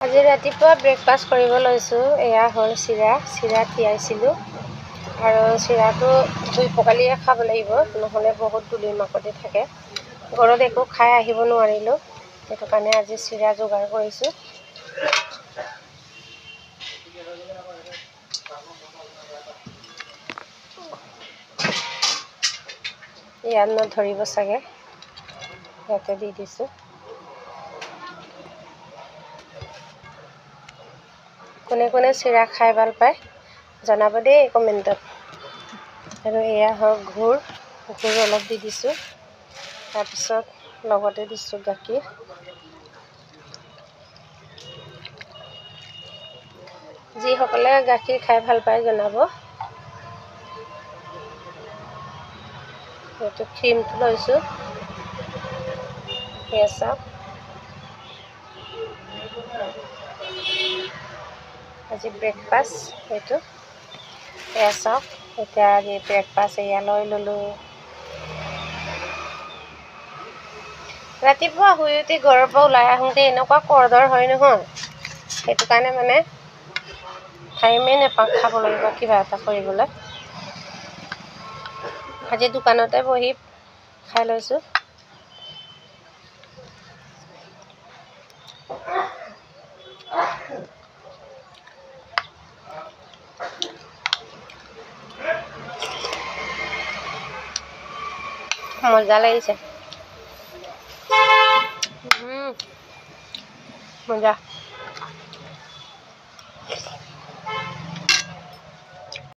আজি ৰাতিপুৱা ব্ৰেকফাষ্ট কৰিব লৈছোঁ। এয়া হ'ল চিৰা তিয়াইছিলোঁ আৰু চিৰাটো ধুই পখালিয়ে খাব লাগিব, নহ'লে বহুত ধূলি মাকতি থাকে। ঘৰত একো খাই আহিব নোৱাৰিলোঁ, সেইটো কাৰণে আজি চিৰা যোগাৰ কৰিছোঁ। ইয়াত নধৰিব চাগে, ইয়াতে দি দিছোঁ। কোনে কোনে চিৰা খাই ভাল পায় জনাব দেই কমেণ্টত। আৰু এয়া হওক গুড় অলপ দি দিছোঁ, তাৰপিছত লগতে দিছোঁ গাখীৰ। যিসকলে গাখীৰ খাই ভাল পায় জনাব। এইটো ক্ৰীমটো লৈছোঁ, সেয়া চাওক। আজি ব্ৰেকফাষ্ট এইটো, এয়া চাওক। এতিয়া আজি ব্ৰেকফাষ্ট এয়া লৈ ল'লোঁ। ৰাতিপুৱা শুই উঠি ঘৰৰ পৰা ওলাই আহোঁতে এনেকুৱা কৰদৰ হয় নহয়, সেইটো কাৰণে মানে টাইমেই নাপাওঁ খাবলৈ বা কিবা এটা কৰিবলৈ। আজি দোকানতে বহি খাই লৈছোঁ। মজা লাগিছে, মজা।